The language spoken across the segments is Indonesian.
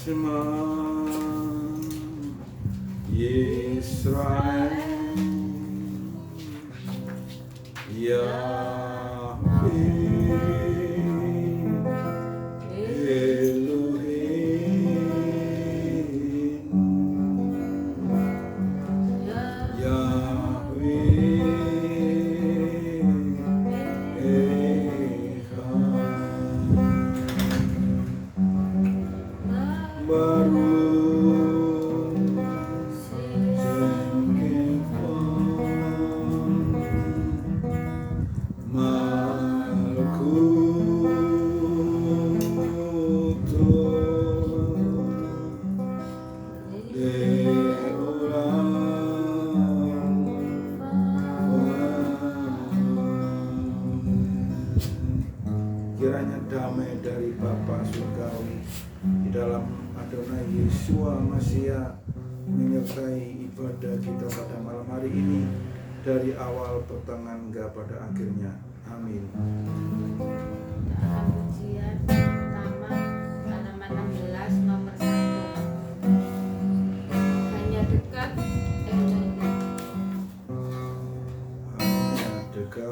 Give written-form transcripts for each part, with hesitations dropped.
Shema Yisrael Yahweh Elohim Yahweh Echad Baruch Shem Kevon Malkuto Kiranya damai dari Bapa Surgawi di dalam Adonai Yeshua Mashiach menyertai ibadah kita pada malam hari ini dari awal pertengahan hingga pada akhirnya. Amin. Pujian pertama halaman 16 nomor 1. Hanya dekat Elohim. Hanya dekat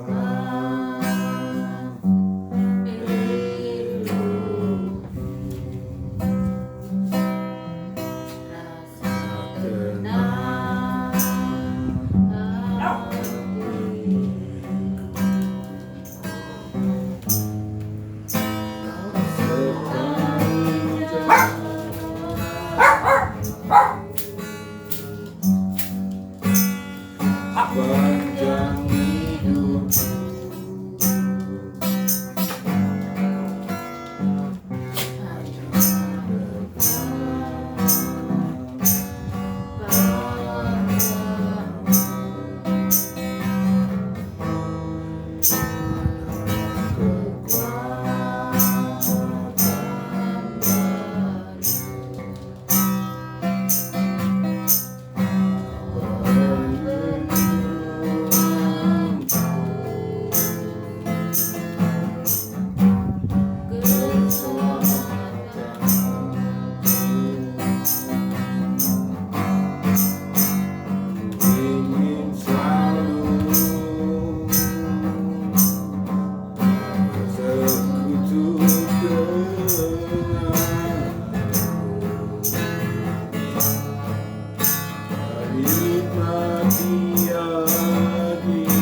panjang hidup ingin selalu bersekutu dengan nikmati hadiratmu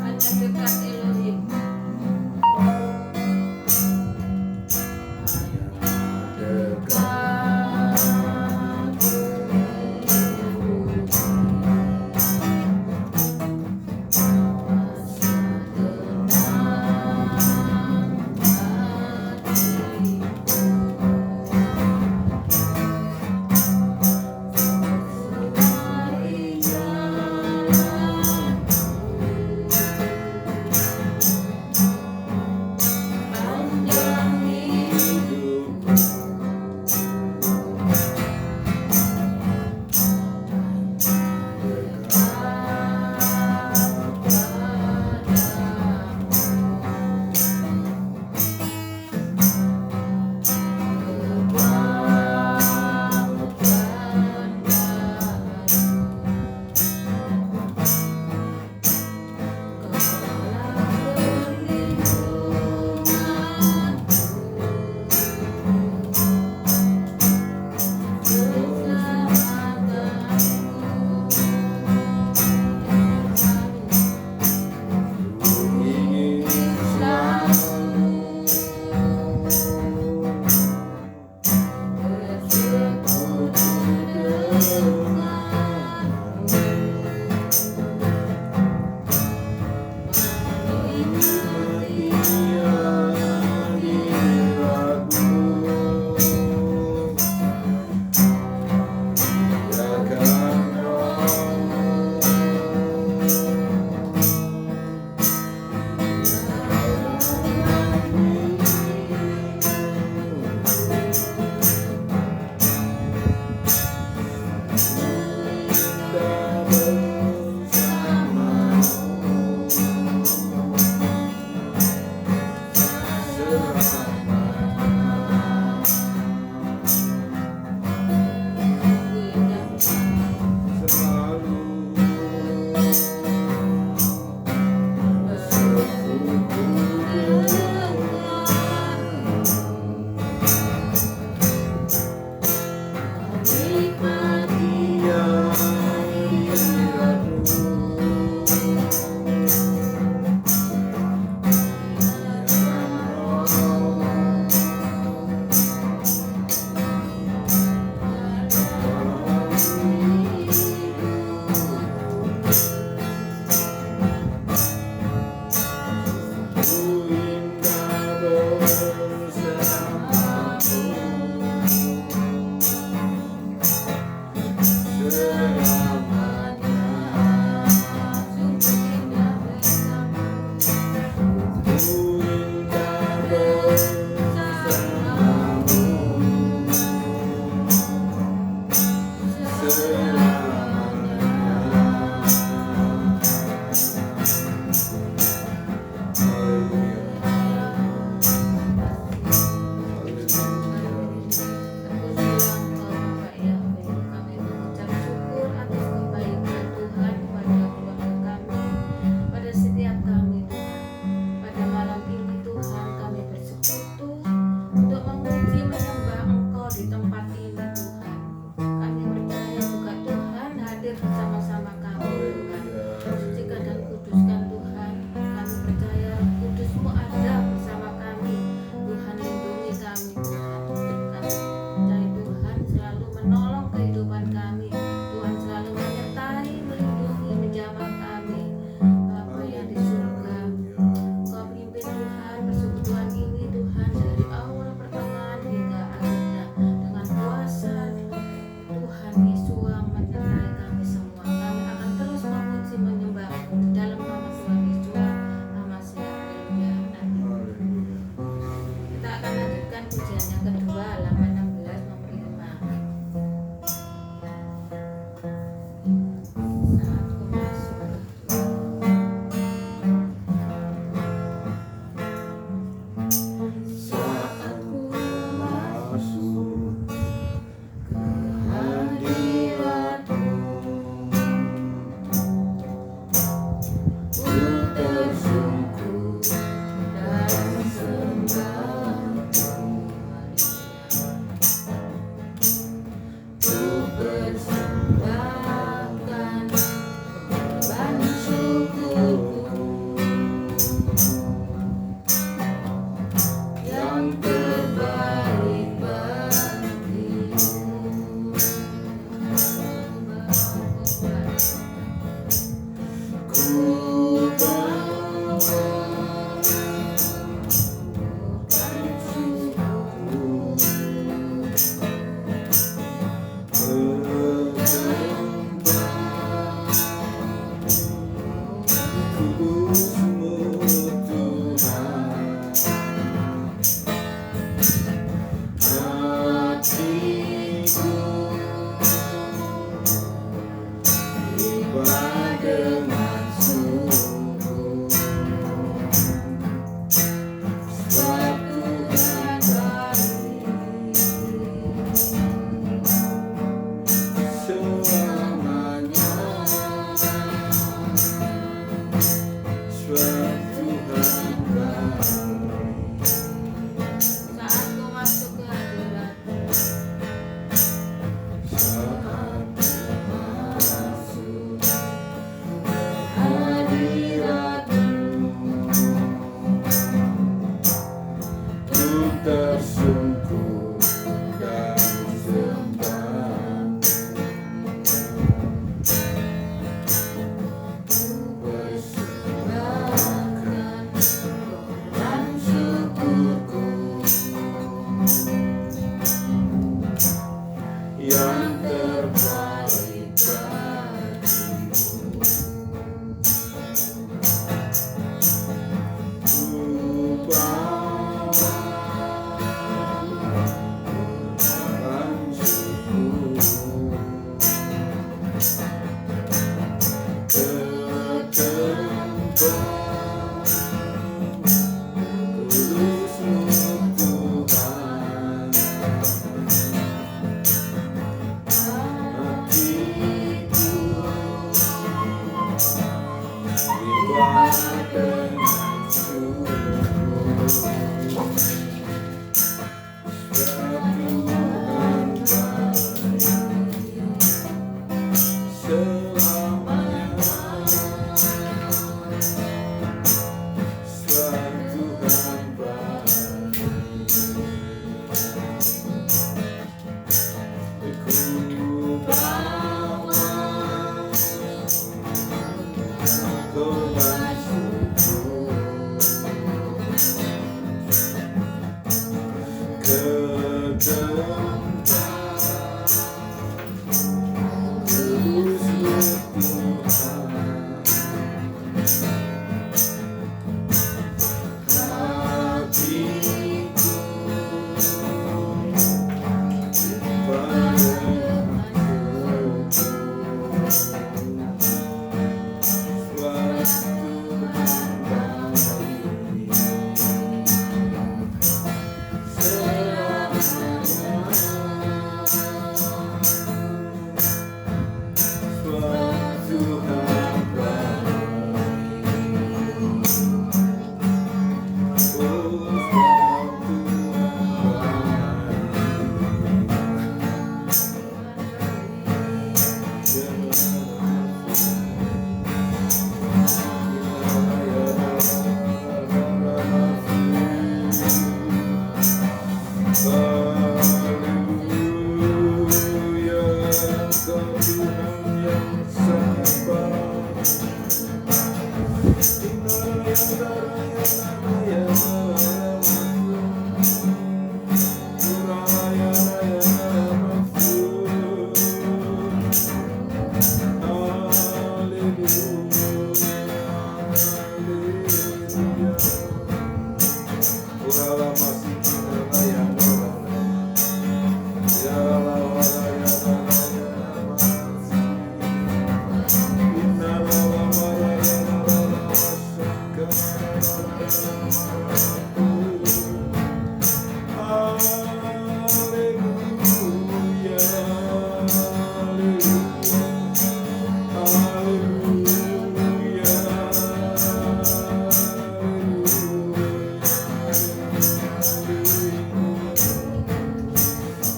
Hanya dekat Elohim. Panjang hidup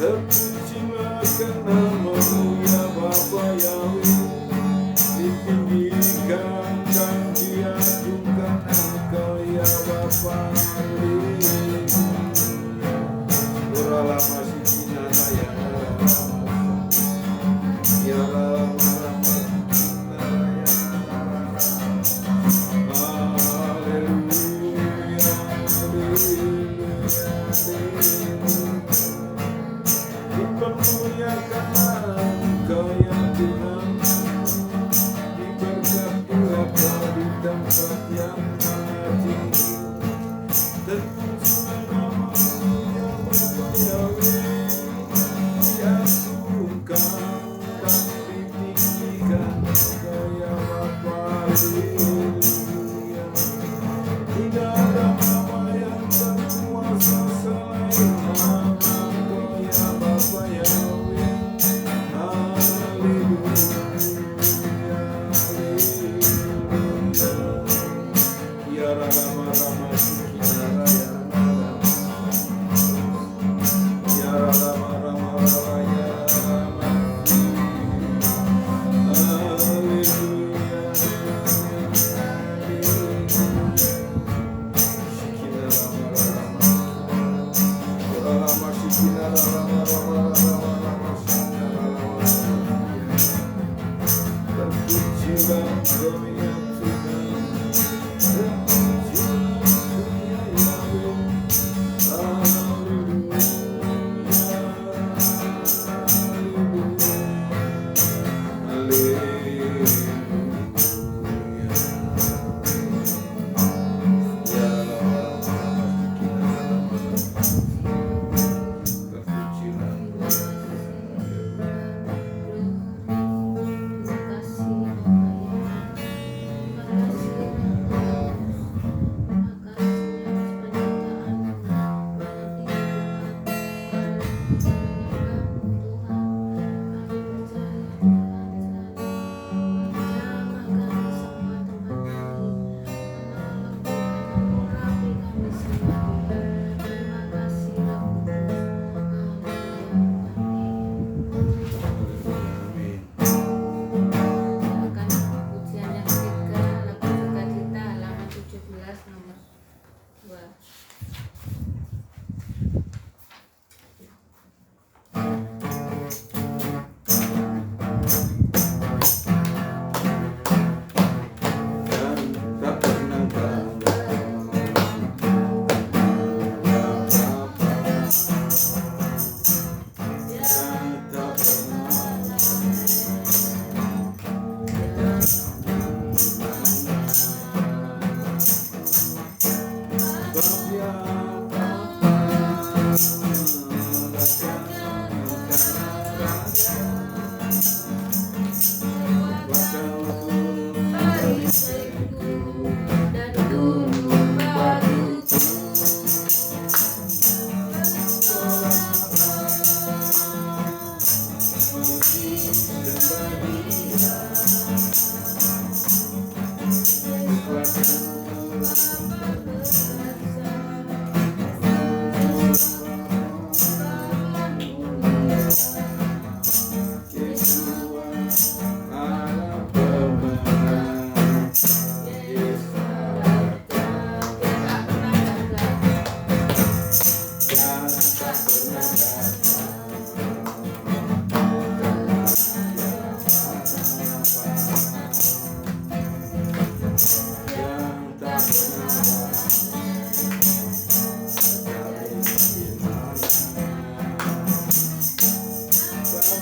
Terpujilah namamu ya Bapa Yahweh, ditinggikan dan diagungkan Engkau ya Bapa. Uralah masih kinara ya ya dipermuliakanlah Engkau ya Tuhan, diberkatilah Kau di tempat yang maha tinggi. Terpujilah namamu ya Bapa Yahweh, diagungkan dan ditinggikan Engkau ya Bapa. Haleluya. Tidak ada nama yang berkuasa selain nama Engkau ya Bapa Yahweh. Haleluya, haleluya. Ya Rama Sikinara ya Rama, ya Rama ya Rama.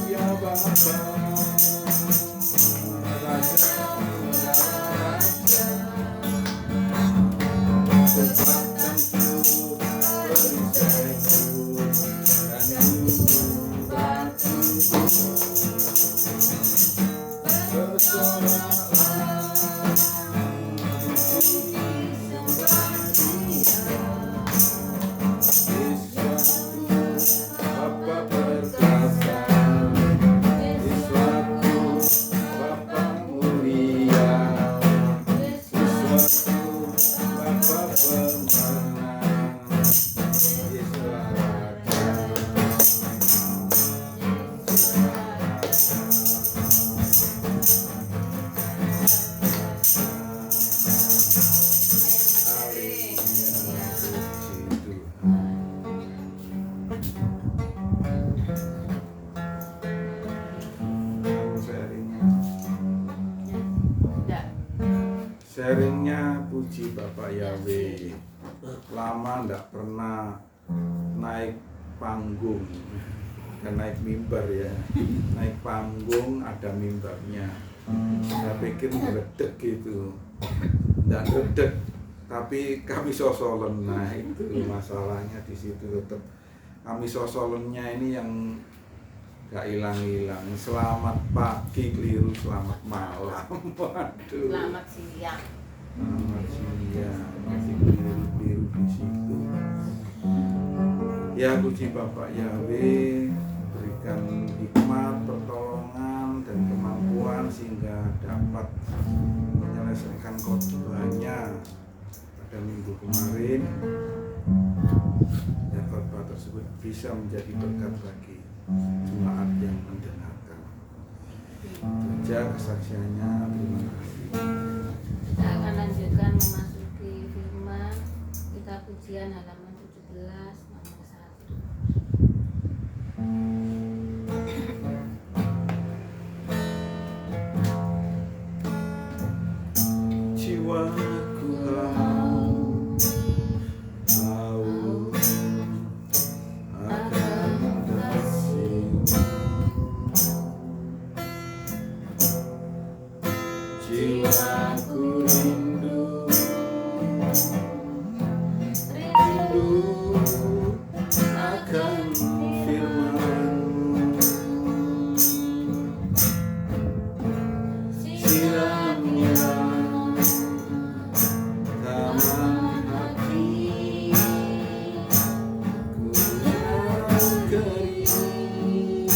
Haleluya, Bapa sharingnya puji Bapak Yahweh. Lama ndak pernah naik panggung dan naik mimbar ya. Naik panggung ada mimbarnya. Saya pikir meledek gitu, ndak meledek, tapi kami sosolen. Nah itu masalahnya di situ, tetap kami sosolennya ini yang gak hilang-hilang. Selamat pagi keliru, selamat malam. Waduh. Selamat siang. Selamat siang, masih keliru-keliru di situ. Ya puji Bapak Yahweh, berikan hikmat, pertolongan dan kemampuan sehingga dapat menyelesaikan khotbahnya pada minggu kemarin. Dan khotbah tersebut bisa menjadi berkat bagi jemaat yang mendengarkan. Saja kesaksiannya, terima kasih. Kita akan lanjutkan memasuki firman. Kita pujian halaman 17 nomor 1. Jiwaku haus akan kasih-Mu. Jiwaku rindu akan firman-Mu. Siramnya taman hati, ku yang kering.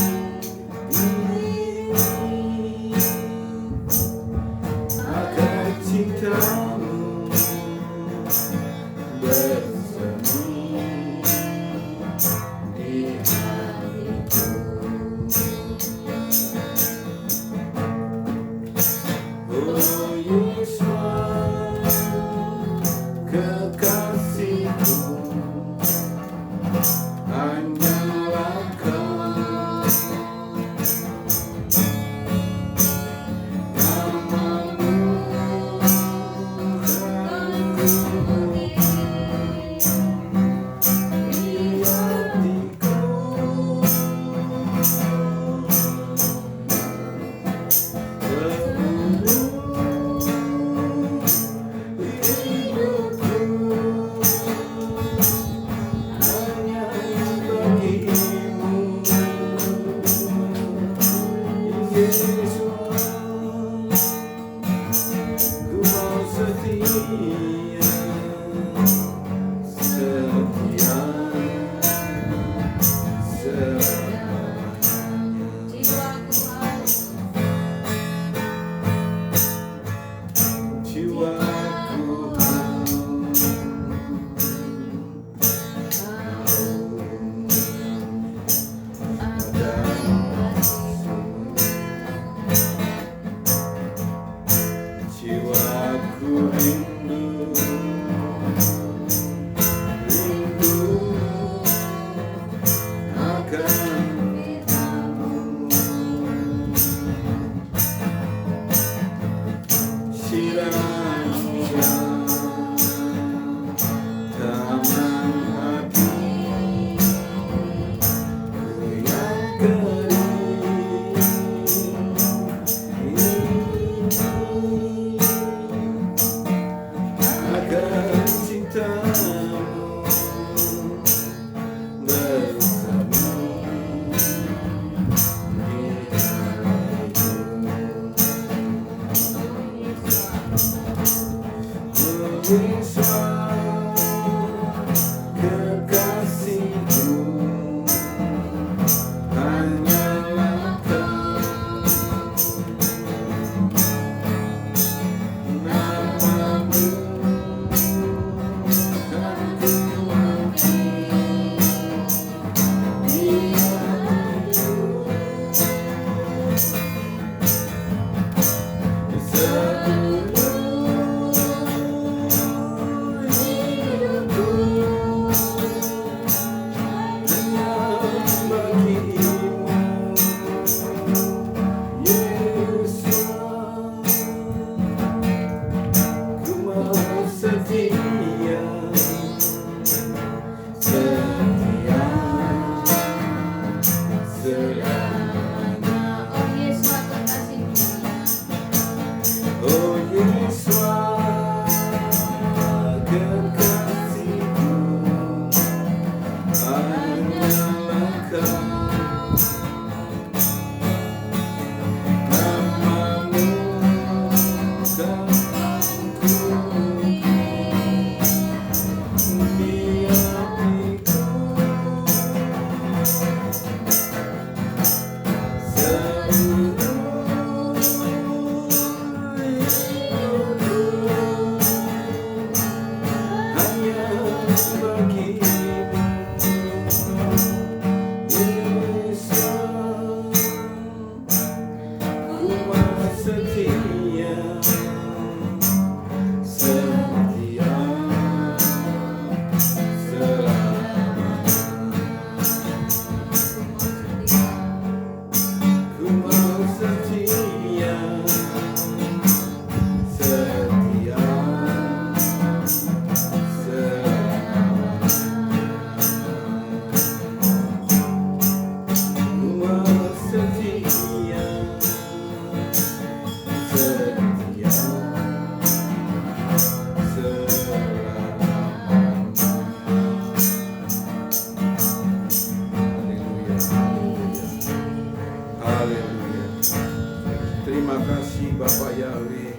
Terima kasih Bapak Yahweh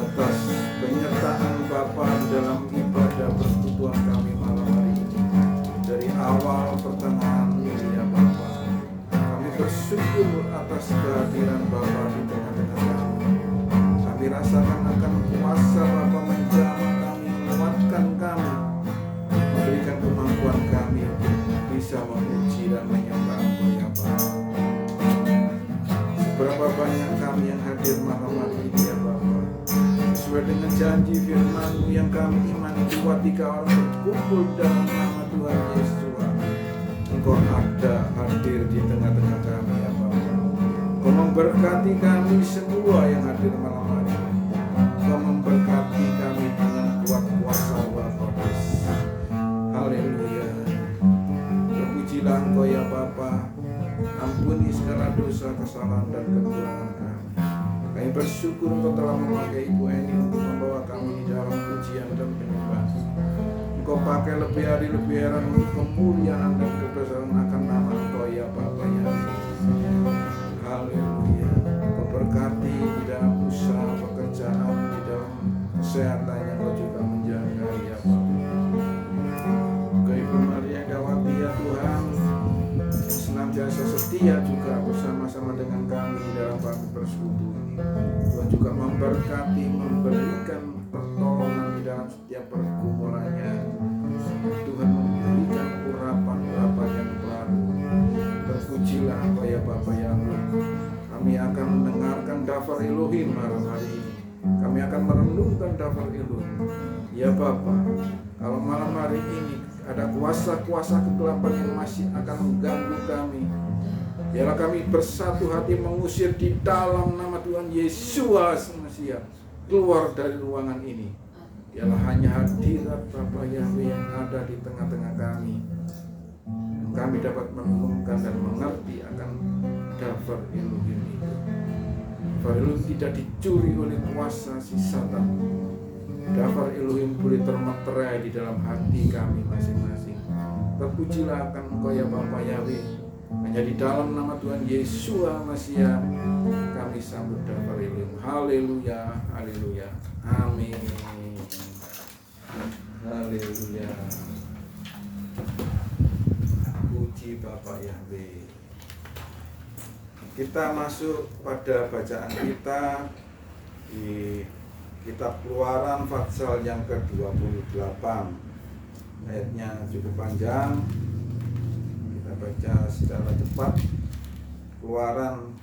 atas penyertaan Bapak dalam ibadah persekutuan kami malam hari ini. Dari awal pertengahan ya Bapak, kami bersyukur atas kehadiran Bapak di tengah-tengah kami. Kami rasakan akan kuasa Bapak menjamah kami, menguatkan kami, memberikan kemampuan kami untuk bisa memuji dan menyembah Engkau ya Bapak. Berapa banyak kami yang hadir malam hari ini ya Bapak, sesuai dengan janji firman-Mu yang kami imani, 2-3 orang berkumpul dalam nama Tuhan Yesus, Engkau ada hadir di tengah-tengah kami ya Bapak. Engkau memberkati kami semua yang hadir malam hari ini. Engkau memberkati kami dengan kuat kuasa Bapa. Haleluya. Terpujilah Engkau ya Bapa. Ampuni segala dosa, kesalahan dan kekurangan kami. Kami bersyukur Engkau telah memakai Ibu Eni untuk membawa kami di dalam pujian dan penyembahan. Engkau pakai lebih hari lebih heran untuk kemuliaan dan kebesaran akan nama Engkau ya Bapa ya. Haleluya. Engkau berkati di dalam usaha pekerjaan, di dalam kesehatan yang Engkau juga menjaga ya Bapa. Engkau Ibu Maria Dawati ya Tuhan, senantiasa setia juga bersama-sama dengan kami dalam kami bersekutu. Tuhan juga memberkati, memberikan pertolongan di dalam setiap pergumulannya. Tuhan memberikan urapan-urapan yang baru. Terpujilah Engkau ya Bapa Yahweh. Kami akan mendengarkan Dafar Elohim malam hari ini. Kami akan merenungkan Dafar Elohim. Ya Bapa, kalau malam hari ini ada kuasa-kuasa kegelapan yang masih akan mengganggu kami, biarlah kami bersatu hati mengusir di dalam nama Tuhan Yesus Mesias keluar dari ruangan ini. Biarlah hanya hadirat Bapa Yahweh yang ada di tengah-tengah kami. Kami dapat merenungkan dan mengerti akan Dafar Elohim itu. Dafar Elohim tidak dicuri oleh kuasa si Satan. Dafar Elohim boleh termeterai di dalam hati kami masing-masing. Terpujilah akan Engkau ya Bapa Yahweh. Hanya di dalam nama Tuhan Yesus Mesias kami sambut Dafar Elohim. Haleluya, haleluya, amin. Haleluya. Puji Bapak Yahweh. Kita masuk pada bacaan kita di Kitab Keluaran pasal yang ke-28. Ayatnya cukup panjang. Kita baca secara cepat. Keluaran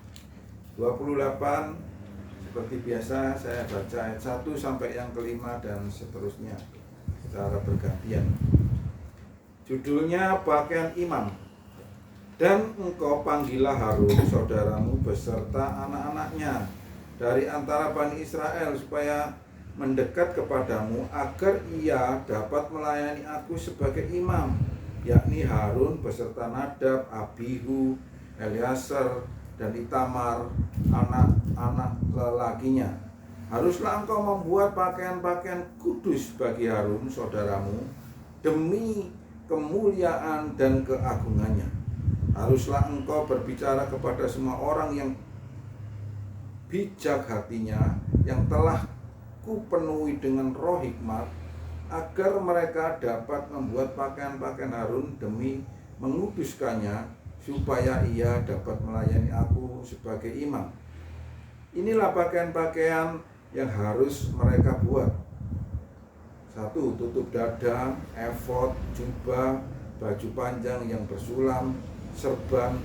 28, seperti biasa saya baca ayat 1 sampai yang kelima dan seterusnya secara bergantian. Judulnya pakaian imam. Dan engkau panggillah Harun saudaramu beserta anak-anaknya dari antara Bani Israel supaya mendekat kepadamu agar ia dapat melayani aku sebagai imam, yakni Harun beserta Nadab, Abihu, Eleazar dan Itamar anak-anak lelakinya. Haruslah engkau membuat pakaian-pakaian kudus bagi Harun saudaramu demi kemuliaan dan keagungannya. Haruslah engkau berbicara kepada semua orang yang bijak hatinya, yang telah kupenuhi dengan roh hikmat, agar mereka dapat membuat pakaian-pakaian Harun demi menguduskannya, supaya ia dapat melayani aku sebagai imam. Inilah pakaian-pakaian yang harus mereka buat. 1. Tutup dada, efod, jubah, baju panjang yang bersulam, serban,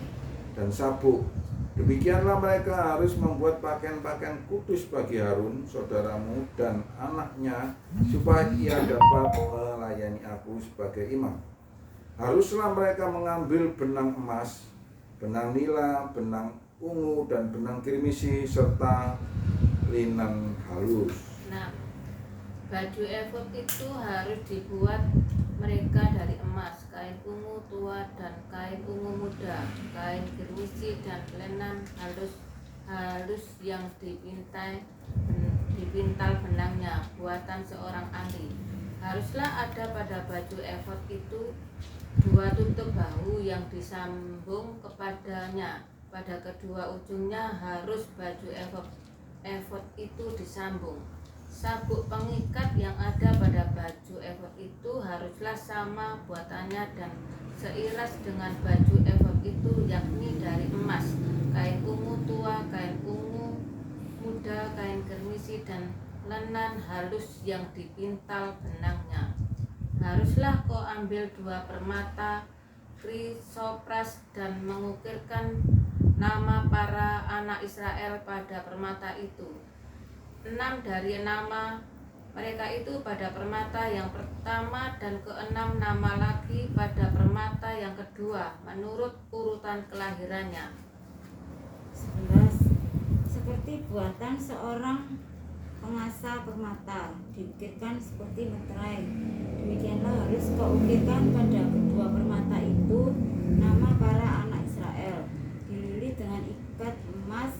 dan sabuk. Demikianlah mereka harus membuat pakaian-pakaian kudus bagi Harun, saudaramu, dan anaknya, supaya ia dapat melayani aku sebagai imam. Haruslah mereka mengambil benang emas, benang nila, benang ungu, dan benang kirmisi, serta linen halus. Nah, baju efod itu harus dibuat mereka dari emas, kain ungu tua dan kain ungu muda, kain kirmisi dan lenan halus yang dipintal benangnya, buatan seorang ahli. Haruslah ada pada baju efod itu 2 tutup bahu yang disambung kepadanya pada kedua ujungnya harus baju efod itu disambung. Sabuk pengikat yang ada pada baju efod itu haruslah sama buatannya dan seiras dengan baju efod itu, yakni dari emas, kain ungu tua, kain ungu muda, kain kirmisi, dan lenan halus yang dipintal benangnya. Haruslah kau ambil 2 permata krisopras dan mengukirkan nama para anak Israel pada permata itu. 6 dari nama mereka itu pada permata yang pertama, dan ke-6 nama lagi pada permata yang kedua, menurut urutan kelahirannya. 11. Seperti buatan seorang pengasah permata, diukirkan seperti meterai, demikianlah harus kau ukirkan pada kedua permata itu nama para anak Israel. Dililit dengan ikat emas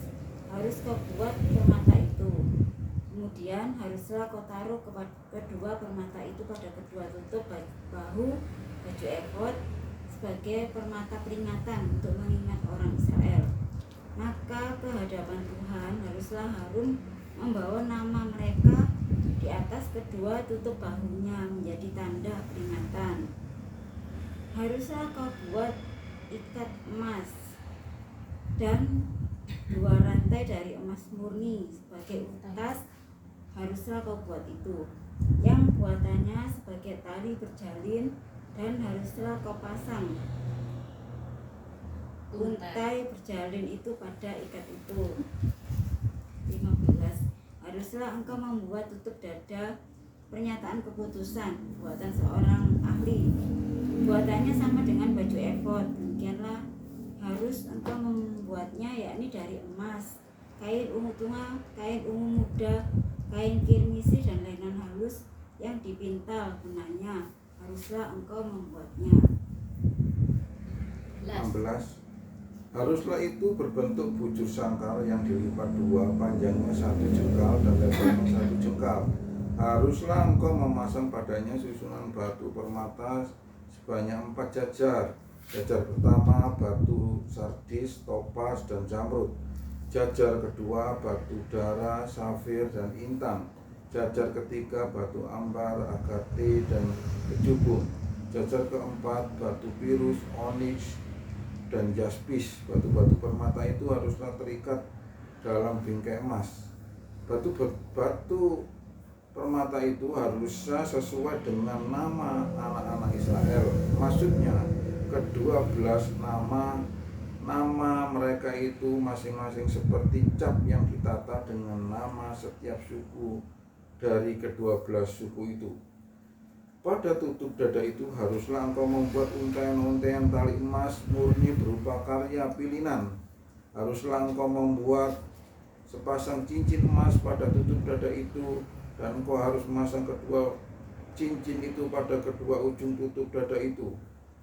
harus kau buat permata itu. Kemudian haruslah kau taruh kedua permata itu pada kedua tutup bahu baju efod sebagai permata peringatan untuk mengingat orang Israel. Maka ke hadapan Tuhan haruslah Harun membawa nama mereka di atas kedua tutup bahunya menjadi tanda peringatan. Haruslah kau buat ikat emas dan 2 rantai dari emas murni sebagai utas. Haruslah kau buat itu, yang buatannya sebagai tali berjalin, dan haruslah kau pasang untai berjalin itu pada ikat itu. 15. Haruslah engkau membuat tutup dada pernyataan keputusan buatan seorang ahli. Buatannya sama dengan baju efod. Demikianlah harus engkau membuatnya, yakni dari emas, kain ungu tua, kain ungu muda, kain kirmisi, dan lenan halus yang dipintal benangnya. Haruslah engkau membuatnya. 16. Haruslah itu berbentuk bujur sangkar yang dilipat 2, panjangnya 1 jengkal dan lebarnya 1 jengkal. Haruslah engkau memasang padanya susunan batu permata sebanyak 4 jajar. Jajar pertama batu sardis, topas, dan zamrud. Jajar kedua batu dara, safir, dan intan. Jajar ketiga batu ambar, agate, dan kejubung. Jajar keempat batu pirus, oniks, dan jaspis. Batu-batu permata itu haruslah terikat dalam bingkai emas. Batu permata itu haruslah sesuai dengan nama anak-anak Israel. Maksudnya ke-12 nama mereka itu masing-masing seperti cap yang ditata dengan nama setiap suku dari ke-12 suku itu. Pada tutup dada itu haruslah engkau membuat untaian-untaian tali emas murni berupa karya pilinan. Haruslah engkau membuat sepasang cincin emas pada tutup dada itu, dan engkau harus memasang kedua cincin itu pada kedua ujung tutup dada itu.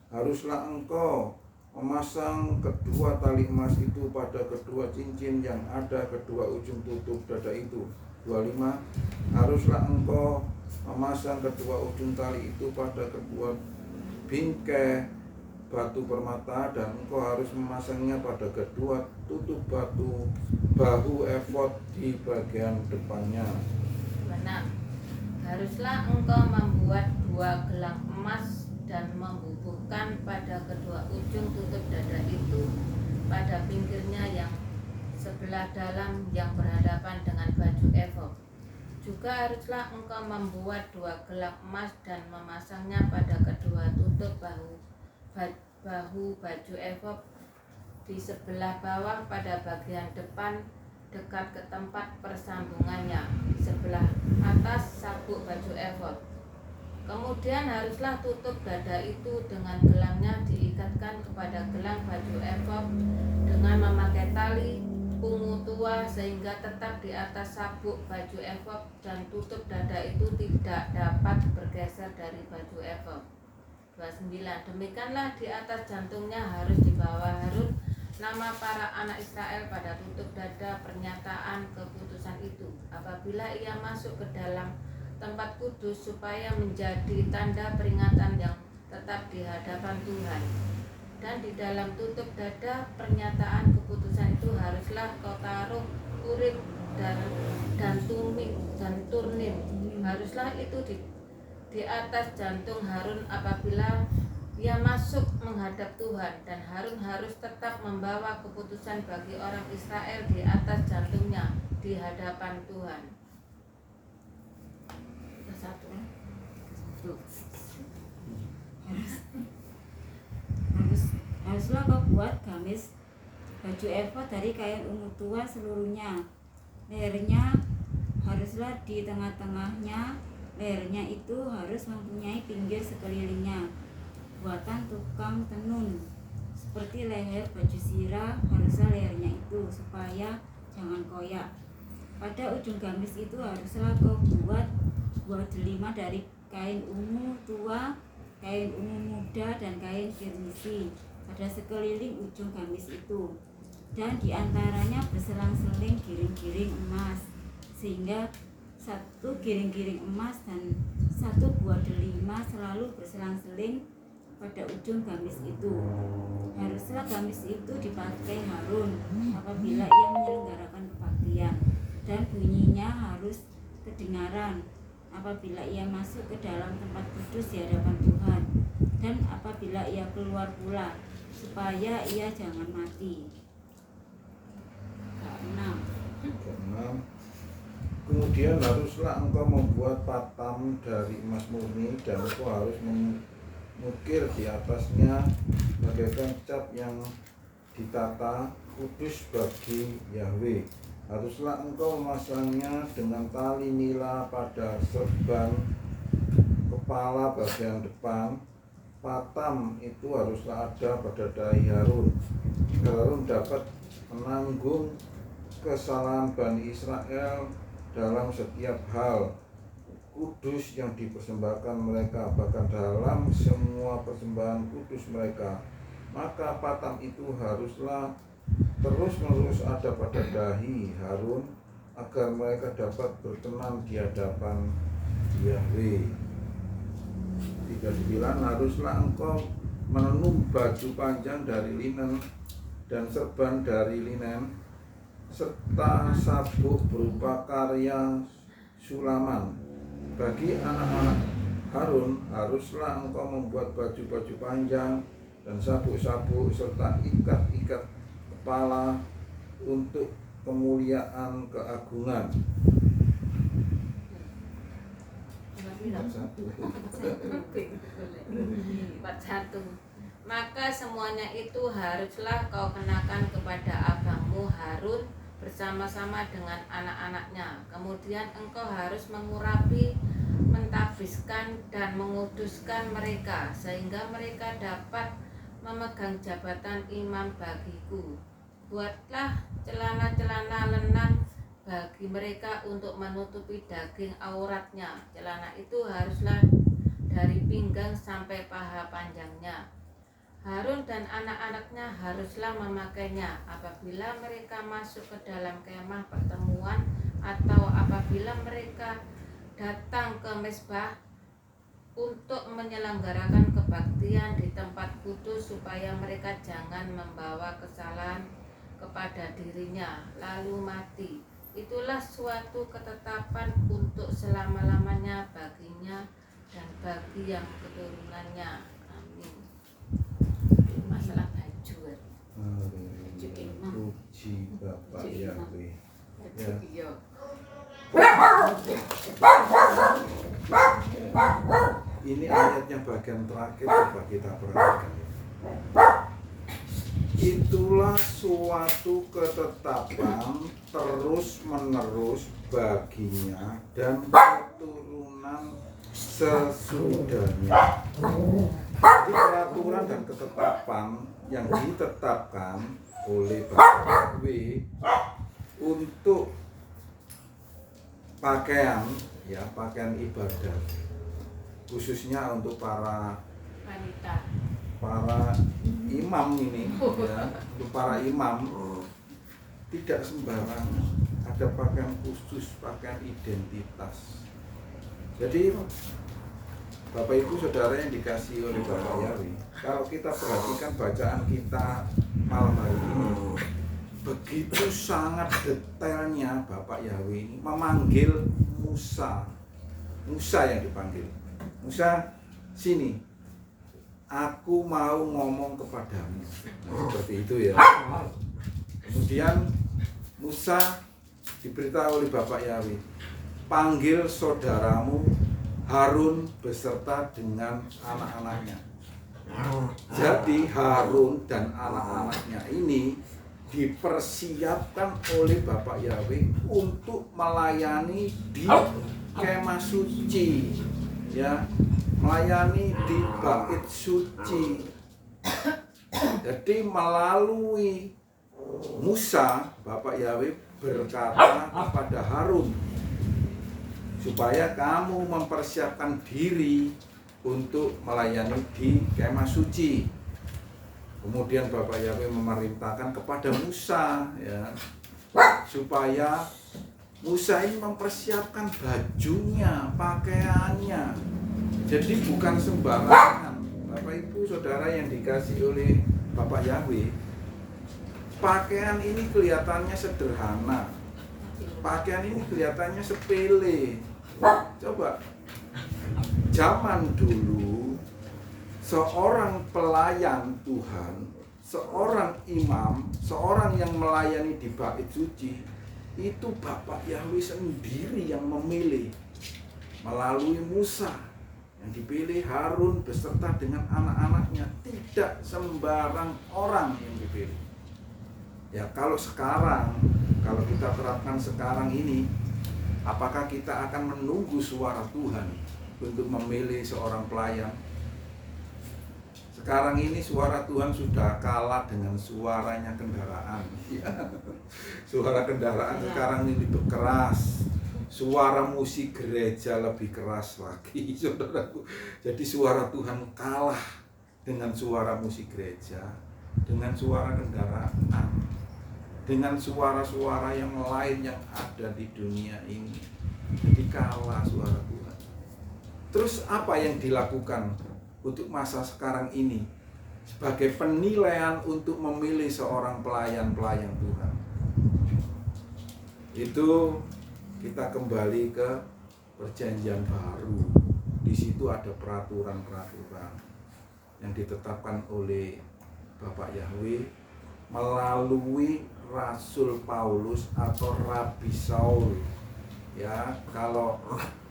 Haruslah engkau memasang kedua tali emas itu pada kedua cincin yang ada kedua ujung tutup dada itu. 25. Haruslah engkau memasang kedua ujung tali itu pada kedua bingkai batu permata, dan engkau harus memasangnya pada kedua tutup bahu efod di bagian depannya. 26. Haruslah engkau membuat 2 gelang emas dan membubuhkan pada kedua ujung tutup dada itu pada pinggirnya yang sebelah dalam yang berhadapan dengan baju efod. Juga haruslah engkau membuat 2 gelang emas dan memasangnya pada kedua tutup bahu baju efod di sebelah bawah pada bagian depan dekat ke tempat persambungannya, di sebelah atas sabuk baju efod. Kemudian haruslah tutup dada itu dengan gelangnya diikatkan kepada gelang baju efod dengan memakai tali ungu tua sehingga tetap di atas sabuk baju efod, dan tutup dada itu tidak dapat bergeser dari baju efod. 29. Demikianlah di atas jantungnya harus dibawa Harun nama para anak Israel pada tutup dada pernyataan keputusan itu apabila ia masuk ke dalam tempat kudus, supaya menjadi tanda peringatan yang tetap di hadapan Tuhan. dan di dalam tutup dada pernyataan keputusan itu haruslah kau taruh Urim dan Turnim. Haruslah itu di atas jantung Harun apabila ia masuk menghadap Tuhan, dan Harun harus tetap membawa keputusan bagi orang Israel di atas jantungnya di hadapan Tuhan. Satu. Haruslah kau buat gamis baju efod dari kain ungu tua seluruhnya. Lehernya haruslah di tengah-tengahnya. Lehernya itu harus mempunyai pinggir sekelilingnya buatan tukang tenun, seperti leher baju sirah. Haruslah lehernya itu supaya jangan koyak. Pada ujung gamis itu haruslah kau buat buah delima dari kain ungu tua, kain ungu muda, dan kain kirmisi pada sekeliling ujung gamis itu, dan diantaranya berselang-seling giring-giring emas, sehingga satu giring-giring emas dan satu buah delima selalu berselang-seling pada ujung gamis itu. Haruslah gamis itu dipakai Harun apabila ia menyelenggarakan kebaktian, dan bunyinya harus kedengaran apabila ia masuk ke dalam tempat kudus di hadapan Tuhan, dan apabila ia keluar pula, supaya ia jangan mati. 6. Kemudian haruslah engkau membuat patam dari emas murni, dan engkau harus mengukir di atasnya bagaikan cap yang ditata kudus bagi Yahweh. Haruslah engkau memasangnya dengan tali nila pada serban kepala bagian depan. Patam itu haruslah ada pada dahi Harun, agar Harun dapat menanggung kesalahan Bani Israel dalam setiap hal kudus yang dipersembahkan mereka, bahkan dalam semua persembahan kudus mereka. Maka patam itu haruslah terus-menerus ada pada dahi Harun, agar mereka dapat berkenan di hadapan Yahweh. 39. Haruslah engkau menenun baju panjang dari linen dan serban dari linen, serta sabuk berupa karya sulaman. Bagi anak-anak Harun haruslah engkau membuat baju-baju panjang dan sabuk-sabuk serta ikat-ikat kepala untuk kemuliaan keagungan. 41. Maka semuanya itu haruslah kau kenakan kepada abangmu Harun bersama-sama dengan anak-anaknya. Kemudian engkau harus mengurapi, mentabiskan, dan menguduskan mereka, sehingga mereka dapat memegang jabatan imam bagiku. Buatlah celana-celana lenan bagi mereka untuk menutupi daging auratnya. Celana itu haruslah dari pinggang sampai paha panjangnya. Harun dan anak-anaknya haruslah memakainya apabila mereka masuk ke dalam kemah pertemuan, atau apabila mereka datang ke mezbah untuk menyelenggarakan kebaktian di tempat kudus, supaya mereka jangan membawa kesalahan kepada dirinya lalu mati. Itulah suatu ketetapan untuk selama-lamanya baginya dan bagi yang keturunannya. Amin. Masalah baju. Puji Bapak Yahweh. Ya. Ini ayatnya bagian terakhir, coba kita perhatikan. Itulah suatu ketetapan terus-menerus baginya dan keturunan sesudahnya. Jadi peraturan dan ketetapan yang ditetapkan oleh Bapak Yahweh untuk pakaian, ya, pakaian ibadah, khususnya untuk para Wanita. para imam ini, ya, untuk para imam tidak sembarangan, ada pakaian khusus, pakaian identitas. Jadi Bapak Ibu Saudara yang dikasihi oleh Bapak Yahweh, kalau kita perhatikan bacaan kita malam hari ini, begitu sangat detailnya Bapak Yahweh ini memanggil Musa. Musa yang dipanggil. Musa, sini, aku mau ngomong kepadamu. Nah, seperti itu ya. Kemudian Musa diberitahu oleh Bapak Yahweh, panggil saudaramu Harun beserta dengan anak-anaknya. Jadi Harun dan anak-anaknya ini dipersiapkan oleh Bapak Yahweh untuk melayani di kemah suci, ya, melayani di bait suci. Jadi melalui Musa, Bapak Yahweh berkata kepada Harun, supaya kamu mempersiapkan diri untuk melayani di kemah suci. Kemudian Bapak Yahweh memerintahkan kepada Musa, ya, supaya Musa ini mempersiapkan bajunya, pakaiannya. Jadi bukan sembarangan. Bapak Ibu Saudara yang dikasihi oleh Bapak Yahweh, pakaian ini kelihatannya sederhana, pakaian ini kelihatannya sepele. Coba, zaman dulu seorang pelayan Tuhan, seorang imam, seorang yang melayani di bait suci, itu Bapak Yahweh sendiri yang memilih melalui Musa, yang dipilih Harun beserta dengan anak-anaknya. Tidak sembarang orang yang dipilih. Ya, kalau sekarang, kalau kita terapkan sekarang ini, apakah kita akan menunggu suara Tuhan untuk memilih seorang pelayan? Sekarang ini suara Tuhan sudah kalah dengan suaranya kendaraan. Suara kendaraan sekarang ini lebih keras. Suara musik gereja lebih keras lagi, saudaraku. Jadi suara Tuhan kalah dengan suara musik gereja, dengan suara kendaraan, dengan suara-suara yang lain yang ada di dunia ini. Jadi kalah suara Tuhan. Terus apa yang dilakukan untuk masa sekarang ini sebagai penilaian untuk memilih seorang pelayan-pelayan Tuhan? Itu kita kembali ke perjanjian baru. Di situ ada peraturan-peraturan yang ditetapkan oleh Bapak Yahweh melalui Rasul Paulus atau Rabi Saul. Ya, kalau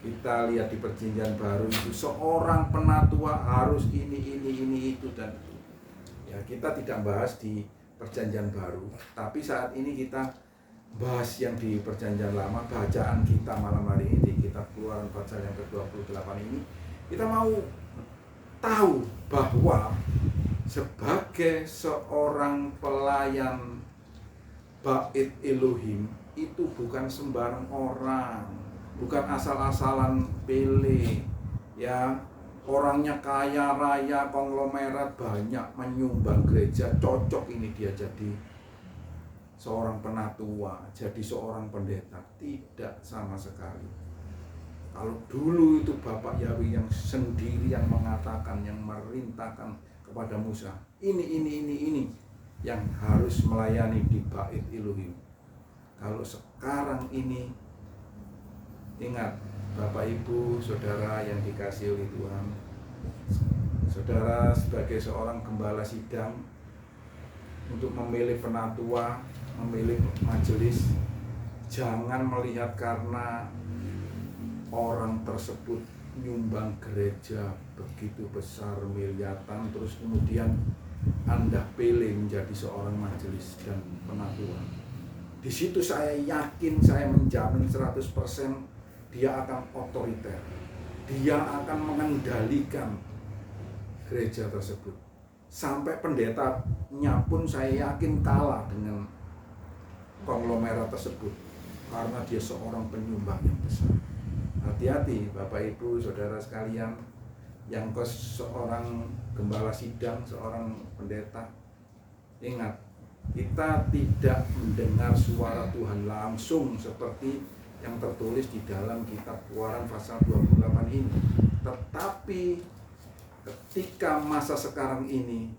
kita lihat di perjanjian baru itu seorang penatua harus ini itu dan itu. Ya, kita tidak bahas di perjanjian baru, tapi saat ini kita bahas yang di perjanjian lama. Bacaan kita malam hari ini di kitab Keluaran pasal yang ke-28 ini, kita mau tahu bahwa sebagai seorang pelayan bait Elohim itu bukan sembarang orang, bukan asal-asalan pilih, ya. Orangnya kaya raya, konglomerat, banyak menyumbang gereja, cocok ini dia jadi seorang penatua, jadi seorang pendeta. Tidak sama sekali. Kalau dulu itu Bapak Yahweh yang sendiri yang mengatakan, yang merintahkan kepada Musa, ini yang harus melayani di bait Elohim. Kalau sekarang ini, ingat Bapak Ibu Saudara yang dikasihi oleh Tuhan, saudara sebagai seorang gembala sidang untuk memilih penatua, memilih majelis, jangan melihat karena orang tersebut nyumbang gereja begitu besar miliaran terus kemudian Anda pilih menjadi seorang majelis dan penatua. Di situ saya yakin, saya menjamin 100% dia akan otoriter. Dia akan mengendalikan gereja tersebut. Sampai pendetanya pun saya yakin kalah dengan konglomerat tersebut karena dia seorang penyumbang yang besar. Hati-hati Bapak Ibu Saudara sekalian yang seorang gembala sidang, seorang pendeta. Ingat, kita tidak mendengar suara Tuhan langsung seperti yang tertulis di dalam kitab Keluaran pasal 28 ini. Tetapi ketika masa sekarang ini,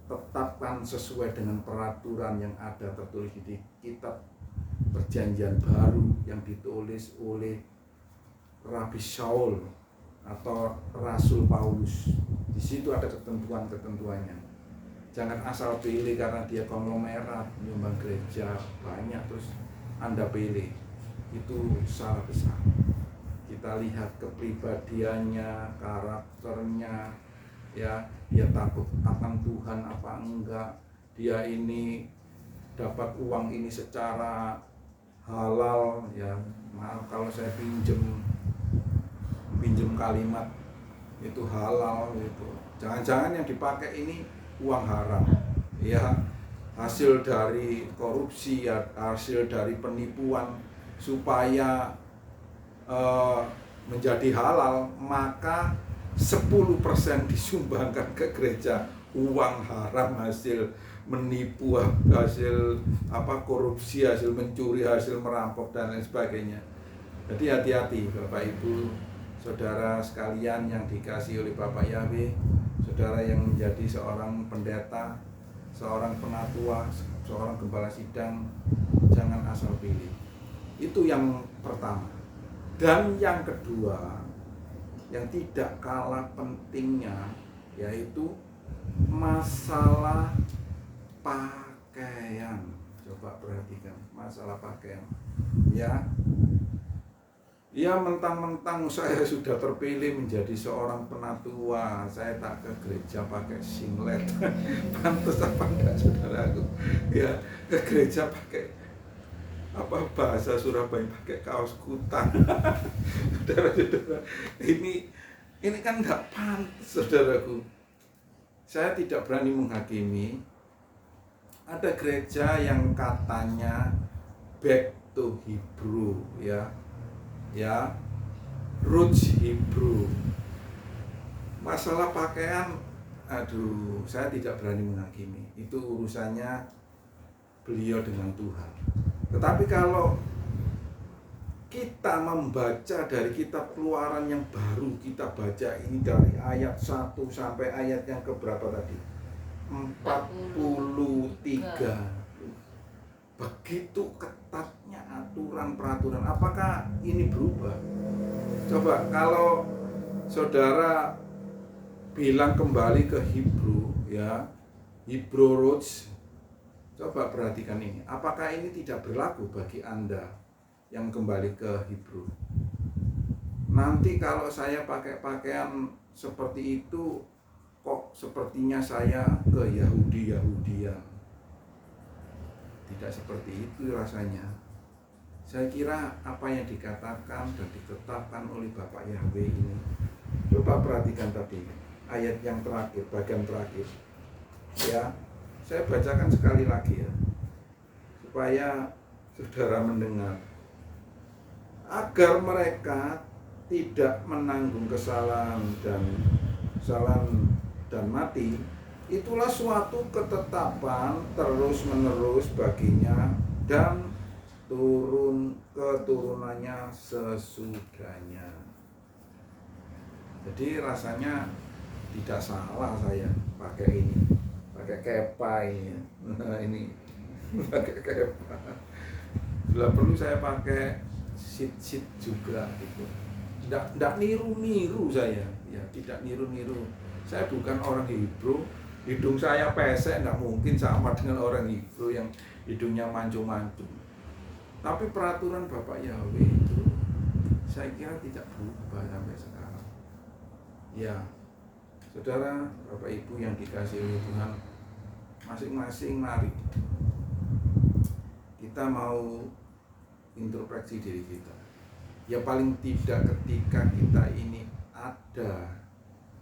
tetapkan sesuai dengan peraturan yang ada tertulis di kitab Perjanjian Baru yang ditulis oleh Rabi Shaul atau Rasul Paulus. Di situ ada ketentuan-ketentuannya. Jangan asal pilih karena dia konglomerat nyumbang gereja banyak terus Anda pilih. Itu salah besar. Kita lihat kepribadiannya, karakternya, ya, dia takut akan Tuhan apa enggak, dia ini dapat uang ini secara halal, ya. Maaf kalau saya pinjem kalimat itu halal gitu. Jangan-jangan yang dipakai ini uang haram, ya, hasil dari korupsi, ya, hasil dari penipuan supaya menjadi halal, maka 10% disumbangkan ke gereja. Uang haram hasil menipu, hasil korupsi, hasil mencuri, hasil merampok dan lain sebagainya. Jadi hati-hati Bapak Ibu, saudara sekalian yang dikasihi oleh Bapak Yahweh, saudara yang menjadi seorang pendeta, seorang penatua, seorang gembala sidang, jangan asal pilih. Itu yang pertama. Dan yang kedua, yang tidak kalah pentingnya, yaitu masalah pakaian. Coba perhatikan masalah pakaian, ya. Ya, mentang-mentang saya sudah terpilih menjadi seorang penatua, saya tak ke gereja pakai singlet. Pantas apa enggak, saudaraku? Ya, ke gereja pakai bahasa Surabaya, pakai kaos kutang. Saudara-saudara, ini kan enggak pantas, saudaraku. Saya tidak berani menghakimi. Ada gereja yang katanya back to Hebrew, ya, roots Hebrew. Masalah pakaian, aduh, saya tidak berani menghakimi. Itu urusannya beliau dengan Tuhan. Tetapi kalau kita membaca dari kitab Keluaran yang baru kita baca ini dari ayat 1 sampai ayat yang keberapa tadi? 43. Begitu ketatnya aturan peraturan. Apakah ini berubah? Coba kalau saudara bilang kembali ke Hebrew, ya, Hebrew roots. Coba perhatikan ini. Apakah ini tidak berlaku bagi Anda yang kembali ke Hebrew? Nanti kalau saya pakai pakaian seperti itu, kok sepertinya saya ke Yahudi-Yahudian. Tidak seperti itu rasanya. Saya kira apa yang dikatakan dan ditetapkan oleh Bapak Yahweh ini, coba perhatikan tadi ayat yang terakhir, bagian terakhir, ya. Saya bacakan sekali lagi, ya, supaya saudara mendengar. Agar mereka tidak menanggung kesalahan dan mati, itulah suatu ketetapan terus-menerus baginya dan keturunannya sesudahnya. Jadi rasanya tidak salah saya pakai ini, pakai kepa ini. Nah, ini pakai kepa. Bila perlu saya pakai sit juga gitu. Tidak niru saya, ya, tidak niru. Saya bukan orang Hebrew, hidung saya pesek, tidak mungkin sama dengan orang Hebrew yang hidungnya mancung-mancung. Tapi peraturan Bapak Yahweh itu saya kira tidak berubah sampai sekarang. Ya, saudara, Bapak Ibu yang dikasihi oleh Tuhan, masing-masing mari kita mau introspeksi diri kita. Ya, paling tidak ketika kita ini ada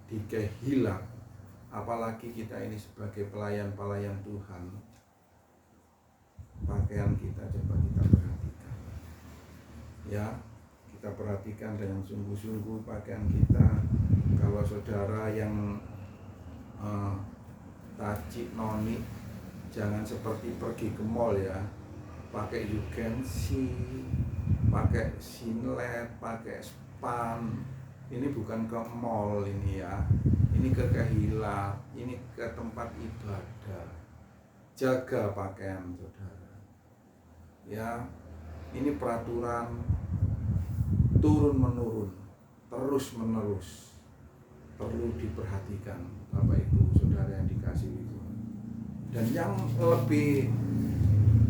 di Kehilat, apalagi kita ini sebagai pelayan-pelayan Tuhan, pakaian kita coba kita perhatikan, ya, kita perhatikan dengan sungguh-sungguh pakaian kita. Kalau saudara yang tajik noni, jangan seperti pergi ke mall, ya, pakai ugensi, pakai singlet, pakai span, Ini bukan ke mall ini ya. Ini ke Kehila, ini ke tempat ibadah. Jaga pakaian saudara. Ya, ini peraturan turun menurun, terus menerus, perlu diperhatikan Bapak Ibu Saudara yang dikasihi Tuhan. Dan yang lebih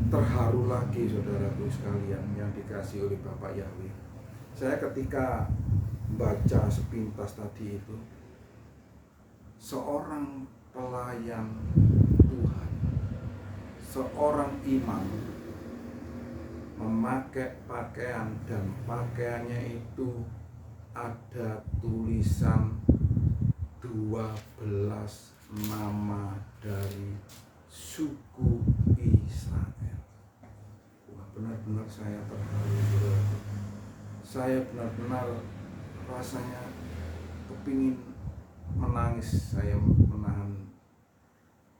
terharu lagi saudaraku sekalian yang dikasihi oleh Bapak Yahweh, saya ketika baca sepintas tadi itu, seorang pelayan Tuhan, seorang imam memakai pakaian dan pakaiannya itu ada tulisan 12 nama dari suku Israel. Wah, benar-benar saya terharu. Saya benar-benar rasanya kepingin menangis. Saya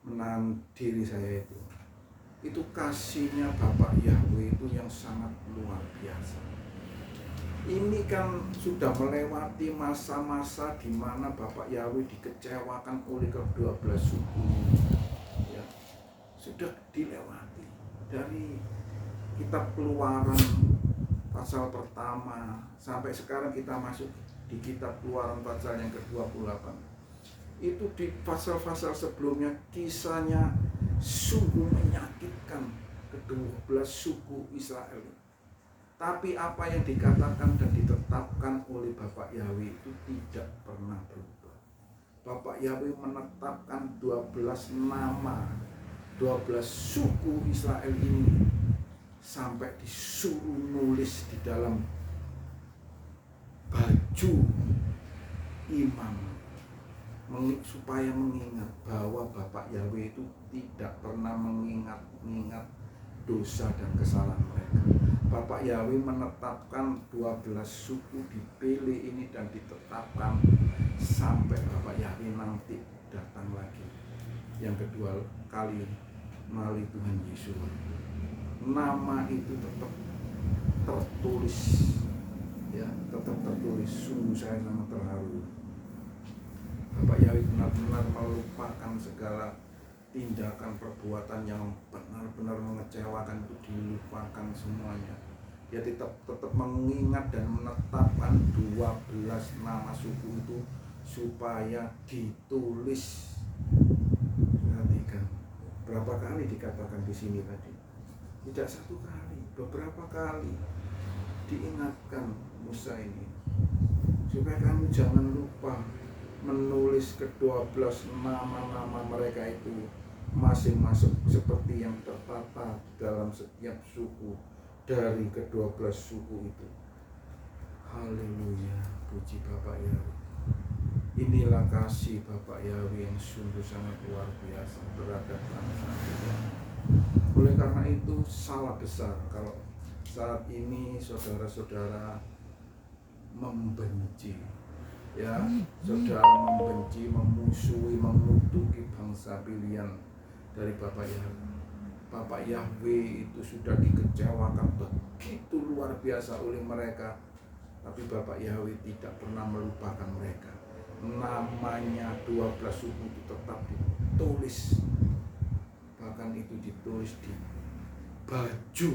menahan diri saya itu. Itu kasihnya Bapak Yahweh itu yang sangat luar biasa. Ini kan sudah melewati masa-masa di mana Bapak Yahweh dikecewakan oleh ke-12 suku. Ya, sudah dilewati. Dari kitab Keluaran pasal pertama sampai sekarang kita masuk di kitab Keluaran pasal yang ke-28. Itu di pasal-pasal sebelumnya kisahnya sungguh menyakitkan ke-12 suku Israel. Tapi apa yang dikatakan dan ditetapkan oleh Bapak Yahweh itu tidak pernah berubah. Bapak Yahweh menetapkan 12 nama, 12 suku Israel ini sampai disuruh nulis di dalam baju imam supaya mengingat bahwa Bapak Yahweh itu tidak pernah mengingat dosa dan kesalahan mereka. Bapak Yahweh menetapkan 12 suku dipilih ini dan ditetapkan sampai Bapak Yahweh nanti datang lagi yang kedua kali melalui Tuhan Yesus. Nama itu tetap tertulis, ya, tetap tertulis. Sungguh saya sangat terharu. Bapak Yahweh benar-benar melupakan segala tindakan perbuatan yang benar-benar mengecewakan, itu dilupakan semuanya. Dia tetap mengingat dan menetapkan 12 nama suku itu supaya ditulis. Perhatikan berapa kali dikatakan di sini tadi. Tidak satu kali, beberapa kali diingatkan Musa ini supaya kamu jangan lupa menulis ke-12 nama-nama mereka itu masing-masing seperti yang tertata dalam setiap suku dari ke-12 suku itu. Haleluya, puji Bapak Yahweh. Inilah kasih Bapak Yahweh yang sungguh sangat luar biasa terhadap bangsa kita. Oleh karena itu salah besar kalau saat ini saudara-saudara membenci, ya, saudara membenci, memusuhi, mengutuki bangsa pilihan dari Bapak Yahweh. Bapak Yahweh itu sudah dikecewakan begitu luar biasa oleh mereka, tapi Bapak Yahweh tidak pernah melupakan mereka. Namanya 12 suku itu tetap ditulis, bahkan itu ditulis di baju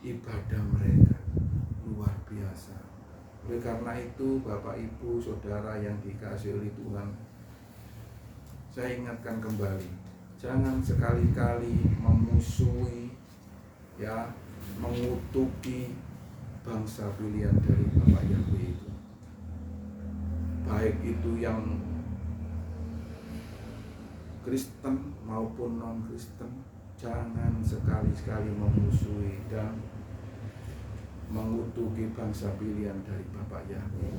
ibadah mereka. Luar biasa. Oleh karena itu Bapak Ibu Saudara yang dikasihi oleh Tuhan, saya ingatkan kembali, jangan sekali-kali memusuhi, ya, mengutuki bangsa pilihan dari Bapak Yahweh itu. Baik itu yang Kristen maupun non-Kristen, jangan sekali-sekali memusuhi dan mengutuki bangsa pilihan dari Bapak Yahweh.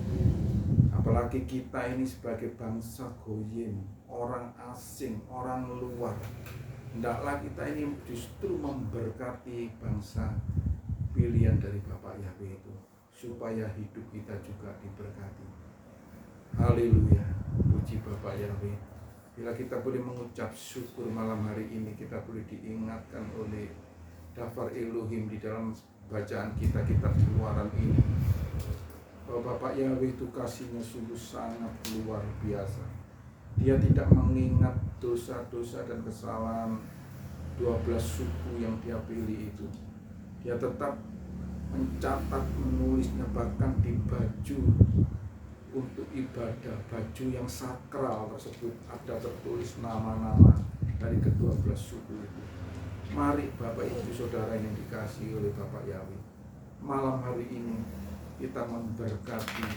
Apalagi kita ini sebagai bangsa goyim, orang asing, orang luar. Hendaklah kita ini justru memberkati bangsa pilihan dari Bapak Yahweh itu, supaya hidup kita juga diberkati. Haleluya, puji Bapak Yahweh. Bila kita boleh mengucap syukur malam hari ini, kita boleh diingatkan oleh Daftar Elohim di dalam bacaan kita kitab Keluaran ini, bahwa Bapak Yahweh itu kasih-Nya sungguh sangat luar biasa. Dia tidak mengingat dosa-dosa dan kesalahan 12 suku yang Dia pilih itu. Dia tetap mencatat, menulisnya, bahkan di baju untuk ibadah, baju yang sakral tersebut ada tertulis nama-nama dari ke-12 suku itu. Mari Bapak Ibu Saudara yang dikasihi oleh Bapak Yahweh, malam hari ini kita memberkati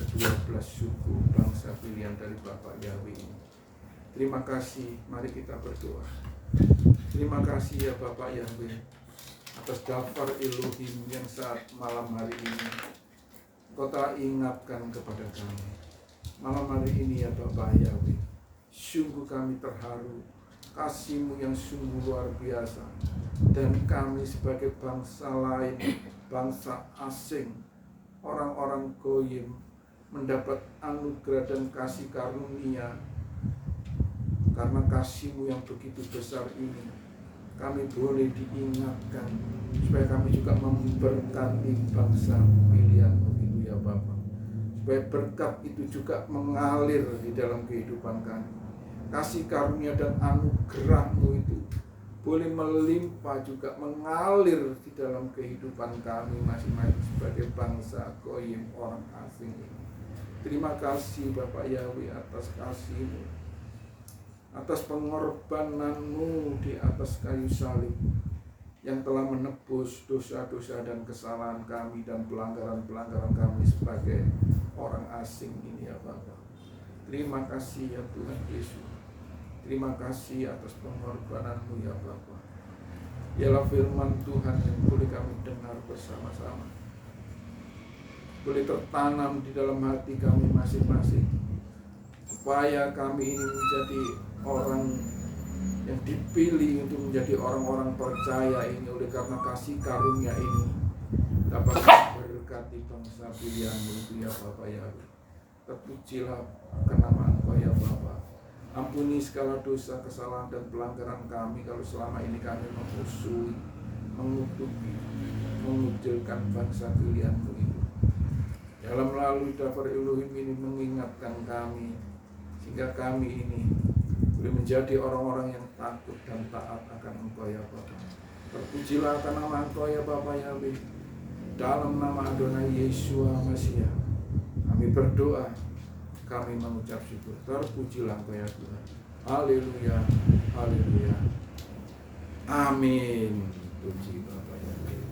ke-12 suku bangsa pilihan dari Bapak Yahweh ini. Terima kasih, mari kita berdoa. Terima kasih ya Bapak Yahweh atas daftar Elohim yang saat malam hari ini Kau telah ingatkan kepada kami. Malam hari ini ya Bapak Yahweh, sungguh kami terharu kasih-Mu yang sungguh luar biasa. Dan kami sebagai bangsa lain, bangsa asing, orang-orang goyim, mendapat anugerah dan kasih karunia. Karena kasih-Mu yang begitu besar ini, kami boleh diingatkan supaya kami juga memberkati bangsa pilihan-Mu ya Bapa, supaya berkat itu juga mengalir di dalam kehidupan kami. Kasih karunia dan anugerah-Mu itu boleh melimpah juga mengalir di dalam kehidupan kami masing-masing sebagai bangsa goyim, orang asing ini. Terima kasih Bapak Yahweh atas kasih-Mu, atas pengorbanan-Mu di atas kayu salib yang telah menebus dosa-dosa dan kesalahan kami dan pelanggaran-pelanggaran kami sebagai orang asing ini ya Bapa. Terima kasih ya Tuhan Yesus. Terima kasih atas pengorbanan-Mu ya Bapa. Ialah firman Tuhan yang boleh kami dengar bersama-sama, boleh tertanam di dalam hati kami masing-masing, supaya kami ini menjadi orang yang dipilih untuk menjadi orang-orang percaya ini oleh karena kasih karunia ini dapat memberkati bangsa pilihan-Mu itu ya Bapa Yahweh. Terpujilah akan nama Engkau ya Bapa. Ampuni segala dosa, kesalahan dan pelanggaran kami kalau selama ini kami memusuhi, mengutuki, mengucilkan bangsa pilihan-Mu itu. Dalam melalui daftar Elohim ini mengingatkan kami sehingga kami ini boleh menjadi orang-orang yang takut dan taat akan Engkau ya Bapa. Terpujilah akan nama Engkau ya Bapa Yahweh. Dalam nama Adonai Yeshua Masiah kami berdoa, kami mengucap syukur. Terpujilah Engkau ya Tuhan. Haleluya, haleluya, amin. Puji Bapa Yahweh.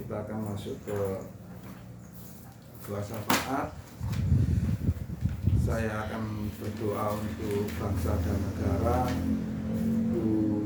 Kita akan masuk ke kelas syafaat. Saya akan berdoa untuk bangsa dan negara, untuk